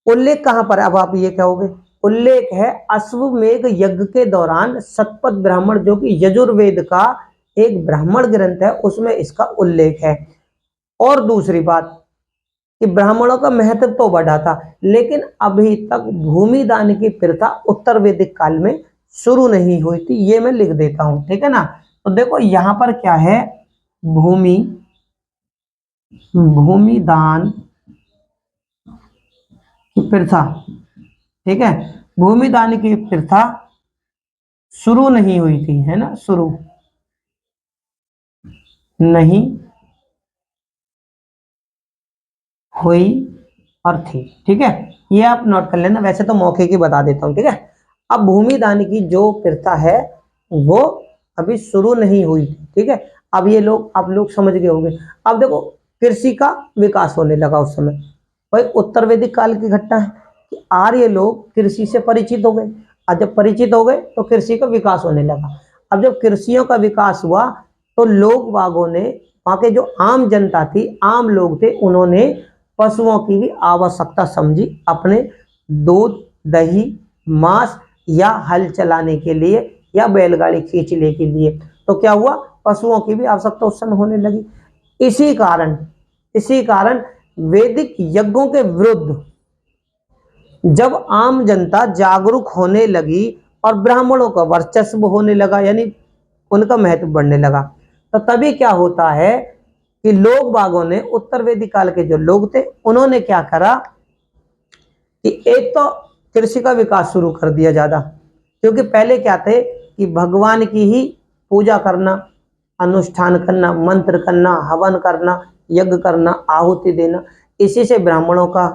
उल्लेख कहां पर है? अब आप ये कहोगे, उल्लेख है अश्वमेध यज्ञ के दौरान शतपथ ब्राह्मण, जो कि यजुर्वेद का एक ब्राह्मण ग्रंथ है, उसमें इसका उल्लेख है। और दूसरी बात कि ब्राह्मणों का महत्व तो बढ़ा था, लेकिन अभी तक भूमि दान की प्रथा उत्तर वैदिक काल में शुरू नहीं हुई थी। ये मैं लिख देता हूं, ठीक है ना। तो देखो यहां पर क्या है, भूमि भूमि दान की प्रथा, ठीक है, भूमि दान की प्रथा शुरू नहीं हुई थी, है ना, शुरू नहीं हुई और थी, ठीक है। ये आप नोट कर लेना, वैसे तो मौके की बता देता हूं, ठीक है। अब भूमि दान की जो प्रथा है वो अभी शुरू नहीं हुई थी, ठीक है। अब ये लोग, आप लोग समझ गए होंगे। अब देखो कृषि का विकास होने लगा उस समय, भाई उत्तर वैदिक काल की घटना है कि आर्य लोग कृषि से परिचित हो गए, और जब परिचित हो गए तो कृषि का विकास होने लगा। अब जब कृषियों का विकास हुआ तो लोग बागों ने, वहां के जो आम जनता थी, आम लोग थे, उन्होंने पशुओं की भी आवश्यकता समझी अपने दूध, दही, मांस या हल चलाने के लिए या बैलगाड़ी खींचने के लिए। तो क्या हुआ, पशुओं की भी आवश्यकता उस समय होने लगी। इसी कारण वैदिक यज्ञों के विरुद्ध जब आम जनता जागरूक होने लगी और ब्राह्मणों का वर्चस्व होने लगा, यानी उनका महत्व बढ़ने लगा, तो तभी क्या होता है कि लोग बागों ने, उत्तर वैदिक काल के जो लोग थे, उन्होंने क्या करा कि एक तो कृषि का विकास शुरू कर दिया ज्यादा, क्योंकि पहले क्या थे कि भगवान की ही पूजा करना, अनुष्ठान करना, मंत्र करना, हवन करना, यज्ञ करना, आहुति देना, इसी से ब्राह्मणों का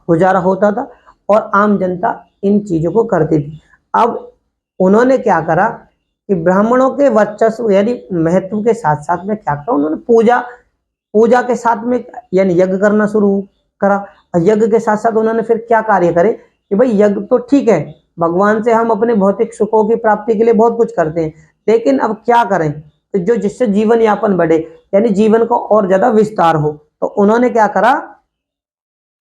गुजारा होता था और आम जनता इन चीजों को करती थी। अब उन्होंने क्या करा कि ब्राह्मणों के वर्चस्व यानी महत्व के साथ साथ में क्या करा, उन्होंने पूजा पूजा के साथ में यानी यज्ञ करना शुरू करा। और यज्ञ के साथ साथ उन्होंने फिर क्या कार्य करे कि भाई यज्ञ तो ठीक है, भगवान से हम अपने भौतिक सुखों की प्राप्ति के लिए बहुत कुछ करते हैं, लेकिन अब क्या करें तो जो जिससे जीवन यापन बढ़े, यानी जीवन को और ज्यादा विस्तार हो, तो उन्होंने क्या करा,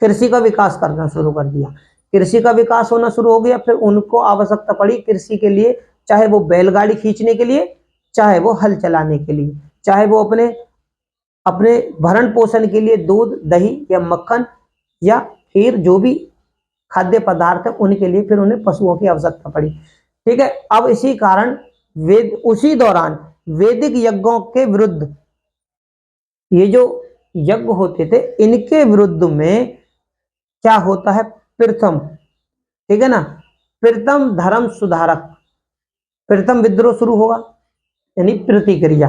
कृषि का विकास करना शुरू कर दिया। कृषि का विकास होना शुरू हो गया, फिर उनको आवश्यकता पड़ी कृषि के लिए, चाहे वो बैलगाड़ी खींचने के लिए, चाहे वो हल चलाने के लिए, चाहे वो अपने अपने भरण पोषण के लिए दूध, दही या मक्खन या फिर जो भी खाद्य पदार्थ है उनके लिए फिर उन्हें पशुओं की आवश्यकता पड़ी, ठीक है। अब इसी कारण उसी दौरान वैदिक यज्ञों के विरुद्ध, ये जो यज्ञ होते थे इनके विरुद्ध में क्या होता है, प्रथम, ठीक है ना, प्रथम धर्म सुधारक, प्रथम विद्रोह शुरू होगा, यानी प्रतिक्रिया।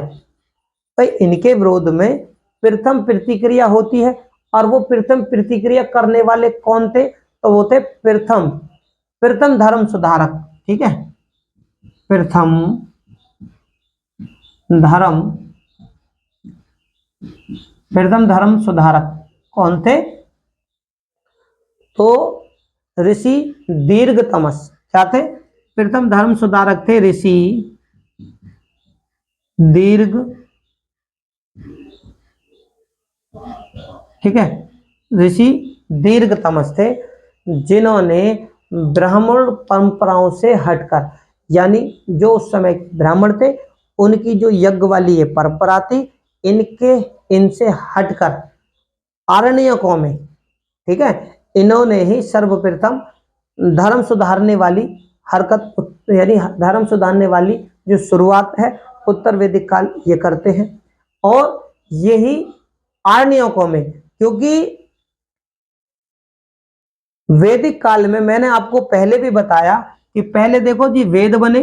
तो इनके विरोध में प्रथम प्रतिक्रिया होती है, और वो प्रथम प्रतिक्रिया करने वाले कौन थे, तो वो थे प्रथम प्रथम धर्म सुधारक, ठीक है, प्रथम धर्म प्रथम धर्म सुधारक कौन थे, तो ऋषि दीर्घतमस, क्या थे, प्रथम धर्म सुधारक थे ऋषि दीर्घ, ठीक है, ऋषि दीर्घतमस थे, जिन्होंने ब्राह्मण परंपराओं से हटकर, यानी जो उस समय ब्राह्मण थे उनकी जो यज्ञ वाली ये परंपरा थी, इनके इनसे हटकर आरण्यकों में, ठीक है, इन्होंने ही सर्वप्रथम धर्म सुधारने वाली हरकत, यानी धर्म सुधारने वाली जो शुरुआत है उत्तर वैदिक काल ये करते हैं। और यही आरण्यकों में, क्योंकि वैदिक काल में मैंने आपको पहले भी बताया कि पहले देखो जी वेद बने,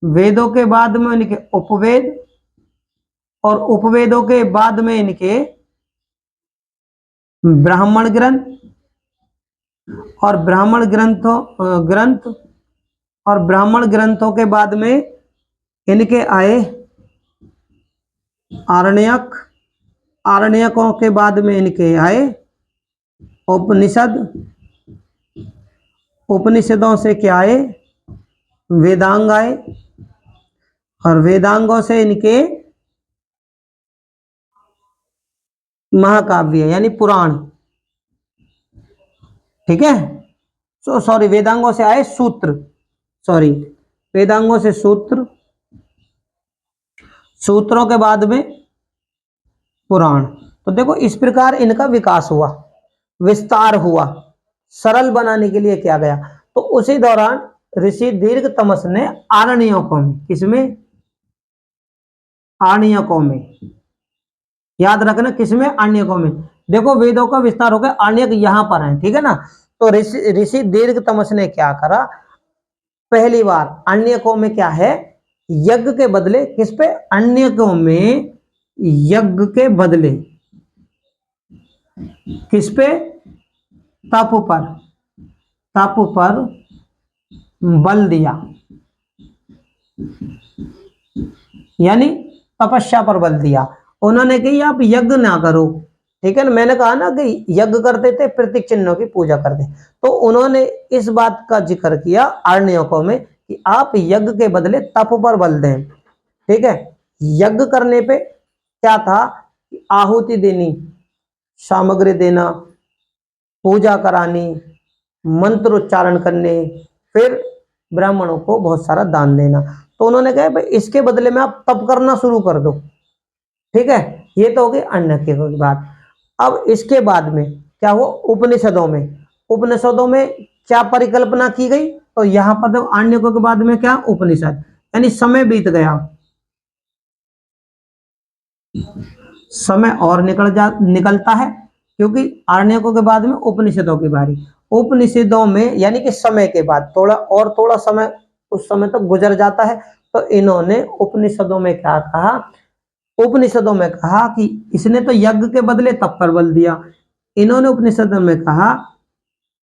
वेदों के बाद में इनके उपवेद, और उपवेदों के बाद में इनके ब्राह्मण ग्रंथ, और ब्राह्मण ग्रंथ, और ब्राह्मण ग्रंथों के बाद में इनके आए आरण्यक, आरण्यकों के बाद में इनके आए उपनिषद, उपनिषदों से क्या आए, वेदांग आए, और वेदांगों से इनके महाकाव्य यानी पुराण, ठीक है। सॉरी, वेदांगों से आए सूत्र, सॉरी, वेदांगों से सूत्र, सूत्रों के बाद में पुराण। तो देखो इस प्रकार इनका विकास हुआ, विस्तार हुआ, सरल बनाने के लिए किया गया। तो उसी दौरान ऋषि दीर्घ तमस ने आरण्यकों में, किसमें, आरण्यकों में, याद रखना किसमें, आरण्यकों में। देखो वेदों का विस्तार हो गया, आरण्यक यहां पर है, ठीक है ना। तो ऋषि दीर्घ तमस ने क्या करा, पहली बार आरण्यकों में क्या है, यज्ञ के बदले किस पे, आरण्यकों में यज्ञ के बदले किस पे, तप पर, तप पर बल दिया, यानी तपस्या पर बल दिया। उन्होंने कही आप यज्ञ ना करो, ठीक है ना। मैंने कहा ना कि यज्ञ करते थे, प्रतीक चिन्हों की पूजा करते, तो उन्होंने इस बात का जिक्र किया आरण्यकों में कि आप यज्ञ के बदले तप पर बल दें, ठीक है। यज्ञ करने पे क्या था, आहुति देनी, सामग्री देना, पूजा करानी, मंत्र उच्चारण करने, फिर ब्राह्मणों को बहुत सारा दान देना। तो उन्होंने कहा भाई इसके बदले में आप तप करना शुरू कर दो, ठीक है। ये तो हो गई अन्न की बात। अब इसके बाद में क्या हुआ, उपनिषदों में, उपनिषदों में क्या परिकल्पना की गई, तो यहां पर देखो आरण्यकों के बाद में क्या, उपनिषद, यानी समय बीत गया, समय और निकलता है, क्योंकि आरण्यकों के बाद में उपनिषदों की बारी। उपनिषदों में यानी कि समय के बाद थोड़ा समय उस समय तक गुजर जाता है। तो इन्होंने उपनिषदों में क्या कहा, उपनिषदों में कहा कि इसने तो यज्ञ के बदले तप पर बल दिया। इन्होंने उपनिषदों में कहा,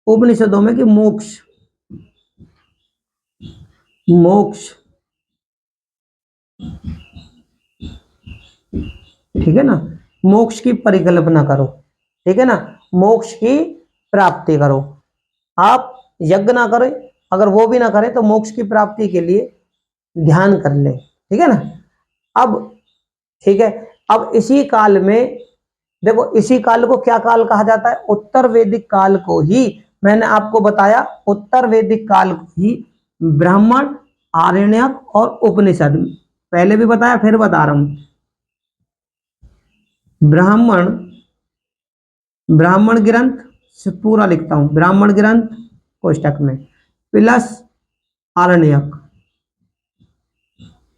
उपनिषदों में कि मोक्ष, मोक्ष, ठीक है ना, मोक्ष की परिकल्पना करो, ठीक है ना, मोक्ष की प्राप्ति करो। आप यज्ञ ना करें, अगर वो भी ना करें तो मोक्ष की प्राप्ति के लिए ध्यान कर ले, ठीक है ना। अब ठीक है, अब इसी काल में देखो, इसी काल को क्या काल कहा जाता है, उत्तर वैदिक काल को ही मैंने आपको बताया, उत्तर वैदिक काल को ही ब्राह्मण, आरण्यक और उपनिषद, पहले भी बताया फिर बता रहा हूं। ब्राह्मण, ब्राह्मण ग्रंथ से पूरा लिखता हूं, ब्राह्मण ग्रंथ कोष्टक में प्लस आरण्यक,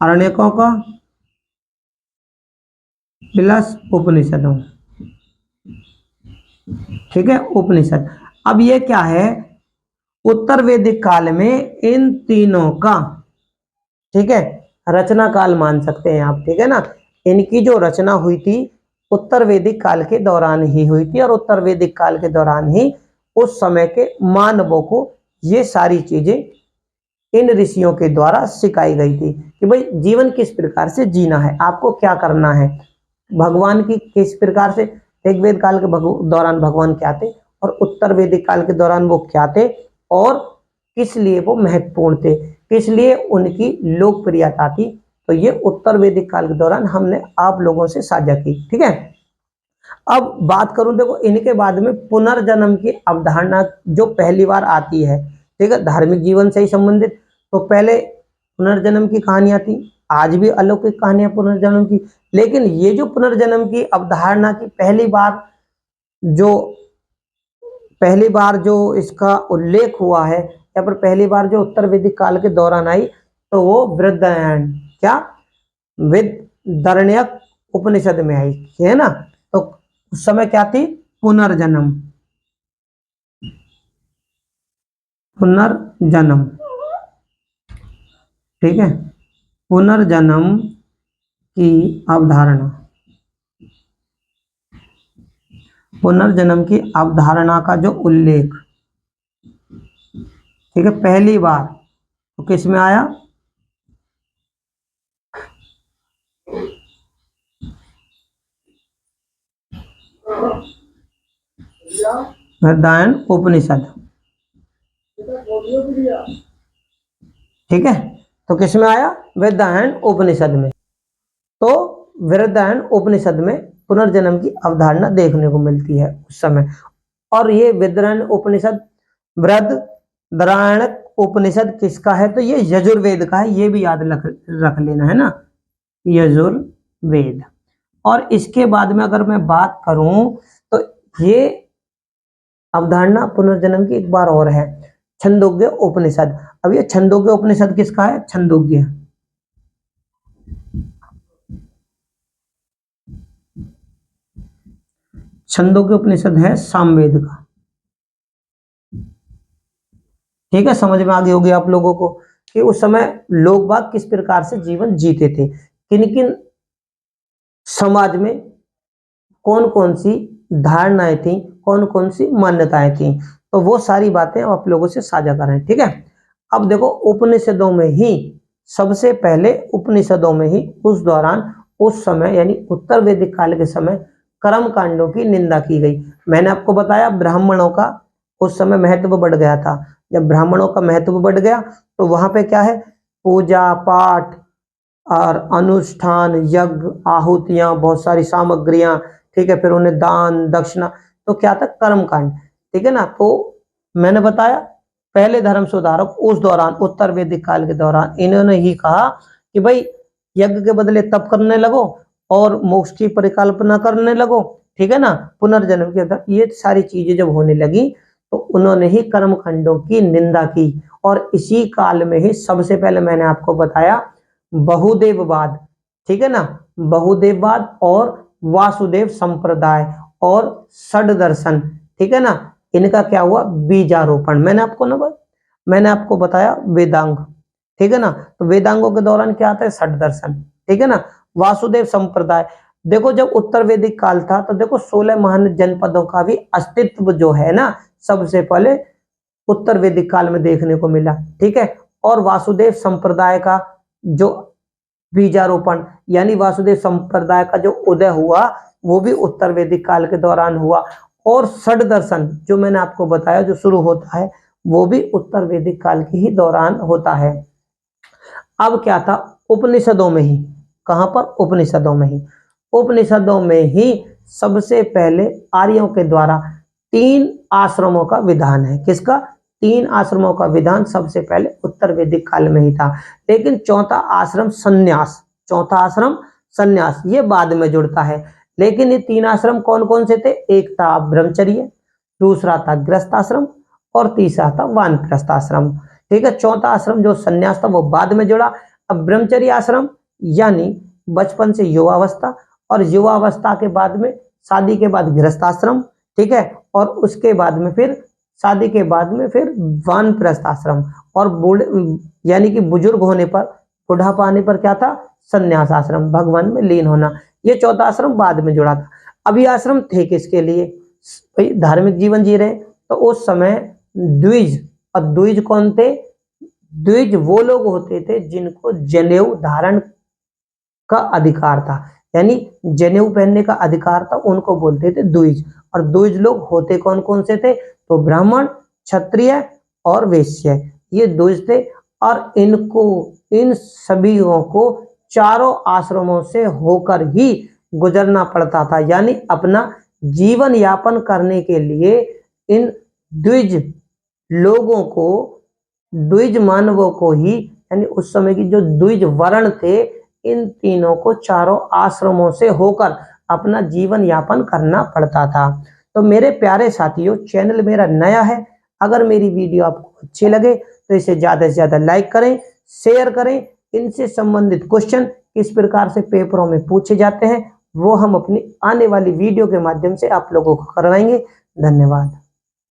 आरण्यकों का प्लस उपनिषदों, ठीक है, उपनिषद। अब ये क्या है, उत्तर वैदिक काल में इन तीनों का, ठीक है, रचना काल मान सकते हैं आप, ठीक है ना। इनकी जो रचना हुई थी उत्तर वैदिक काल के दौरान ही हुई थी, और उत्तर वैदिक काल के दौरान ही उस समय के मानवों को ये सारी चीजें इन ऋषियों के द्वारा सिखाई गई थी कि भाई जीवन किस प्रकार से जीना है, आपको क्या करना है, भगवान की किस प्रकार से, ऋग वेद काल के दौरान भगवान क्या थे, और उत्तर वैदिक काल के दौरान वो क्या थे, और किस लिए वो महत्वपूर्ण थे, किस लिए उनकी लोकप्रियता थी। तो ये उत्तर वैदिक काल के दौरान हमने आप लोगों से साझा की, ठीक है। अब बात करूं, देखो इनके बाद में पुनर्जन्म की अवधारणा जो पहली बार आती है, ठीक है, धार्मिक जीवन से ही संबंधित। तो पहले पुनर्जन्म की कहानियां थी, आज भी अलौकिक कहानियां पुनर्जन्म की, लेकिन ये जो पुनर्जन्म की अवधारणा की जो पहली बार जो इसका उल्लेख हुआ है, या फिर पहली बार जो उत्तर वैदिक काल के दौरान आई, तो वो वृद्धयन, क्या, विदर्ण्यक उपनिषद में आई, है ना। तो उस समय क्या थी, पुनर्जन्म, पुनर्जन्म, ठीक है, पुनर्जन्म की अवधारणा, पुनर्जन्म की अवधारणा का जो उल्लेख, ठीक है, पहली बार तो किस में आया, वृद्धयन उपनिषद, ठीक है। तो किस में आया, वृद्धयन उपनिषद में। तो वृद्धयन उपनिषद में पुनर्जन्म की अवधारणा देखने को मिलती है उस समय। और ये वृद्धयन उपनिषद बृहदारण्यक उपनिषद किसका है? तो ये यजुर्वेद का है, ये भी याद रख लेना है ना, यजुर्वेद। और इसके बाद में अगर मैं बात करूं तो ये अवधारणा पुनर्जन्म की एक बार और है, छंदोग्य उपनिषद। अब ये छंदोग्य उपनिषद किसका है? छंदोग्य, छंदोग्य उपनिषद है सामवेद का। ठीक है, समझ में आ गई होगी आप लोगों को कि उस समय लोग बाग किस प्रकार से जीवन जीते थे, किन किन समाज में कौन कौन सी धारणाएं थी, कौन कौन सी मान्यताएं थी, तो वो सारी बातें आप लोगों से साझा कर रहे हैं। ठीक है, अब देखो उपनिषदों में ही सबसे पहले, उपनिषदों में ही उस दौरान, उस समय यानी उत्तर वैदिक काल के समय कर्म कांडों की निंदा की गई। मैंने आपको बताया ब्राह्मणों का उस समय महत्व बढ़ गया था। जब ब्राह्मणों का महत्व बढ़ गया तो वहां पे क्या है, पूजा पाठ और अनुष्ठान, यज्ञ, आहुतियां, बहुत सारी सामग्रियां, ठीक है, फिर उन्हें दान दक्षिणा, तो क्या था, कर्म कांड। ठीक है ना, तो मैंने बताया पहले धर्म सुधारक उस दौरान उत्तर वैदिक काल के दौरान इन्होंने ही कहा कि भाई यज्ञ के बदले तप करने लगो और मोक्ष की परिकल्पना करने लगो। ठीक है ना, पुनर्जन्म के अंदर ये सारी चीजें जब होने लगी तो उन्होंने ही कर्म खंडों की निंदा की। और इसी काल में ही सबसे पहले मैंने आपको बताया बहुदेववाद, ठीक है ना, बहुदेववाद और वासुदेव संप्रदाय और षड दर्शन, ठीक है ना, इनका क्या हुआ, बीजारोपण। मैंने आपको बताया वेदांग, ठीक है ना, तो वेदांगों के दौरान क्या आता है, षड दर्शन, ठीक है ना, वासुदेव संप्रदाय। देखो जब उत्तर वैदिक काल था तो देखो 16 महान जनपदों का भी अस्तित्व जो है ना, सबसे पहले उत्तर वैदिक काल में देखने को मिला। ठीक है, और वासुदेव संप्रदाय का जो बीजारोपण यानी वासुदेव संप्रदाय का जो उदय हुआ वो भी उत्तर वैदिक काल के दौरान हुआ। और षड दर्शन जो मैंने आपको बताया जो शुरू होता है वो भी उत्तर वैदिक काल के ही दौरान होता है। अब क्या था, उपनिषदों में ही, कहां पर, उपनिषदों में ही, उपनिषदों में ही सबसे पहले आर्यों के द्वारा 3 आश्रमों का विधान है। किसका, 3 आश्रमों का विधान सबसे पहले उत्तर वैदिक काल में ही था। लेकिन चौथा आश्रम संन्यास, चौथा आश्रम संन्यास ये बाद में जुड़ता है। लेकिन ये 3 आश्रम कौन कौन से थे, एक था ब्रह्मचर्य, दूसरा था गृहस्थ आश्रम और तीसरा था वानप्रस्थ आश्रम। ठीक है, चौथा आश्रम जो संन्यास था वो बाद में जुड़ा। अब ब्रह्मचर्य आश्रम यानी बचपन से युवावस्था, और युवावस्था के बाद में शादी के बाद गृहस्थ आश्रम, ठीक है, और उसके बाद में फिर शादी के बाद में फिर वानप्रस्थ आश्रम, और बूढ़े यानी कि बुजुर्ग होने पर, बुढ़ापा आने पर क्या था, संन्यास आश्रम, भगवान में लीन होना। ये चौथा आश्रम बाद में जुड़ा था। अब ये आश्रम थे किसके लिए, भाई धार्मिक जीवन जी रहे, तो उस समय द्विज, और द्विज कौन थे, द्विज वो लोग होते थे जिनको जनेऊ धारण का अधिकार था, यानी जनेऊ पहनने का अधिकार था, उनको बोलते थे द्विज। और द्विज लोग होते कौन कौन से थे, तो ब्राह्मण, क्षत्रिय और वैश्य, ये द्विज थे। और इनको, इन सभी को चारों आश्रमों से होकर ही गुजरना पड़ता था, यानी अपना जीवन यापन करने के लिए इन द्विज लोगों को, द्विज मानवों को ही, यानी उस समय की जो द्विज वर्ण थे, इन तीनों को चारों आश्रमों से होकर अपना जीवन यापन करना पड़ता था। तो मेरे प्यारे साथियों, चैनल मेरा नया है, अगर मेरी वीडियो आपको अच्छी लगे तो इसे ज़्यादा से ज़्यादा लाइक करें, शेयर करें। इनसे संबंधित क्वेश्चन किस प्रकार से पेपरों में पूछे जाते हैं वो हम अपनी आने वाली वीडियो के माध्यम से आप लोगों को करवाएंगे। धन्यवाद।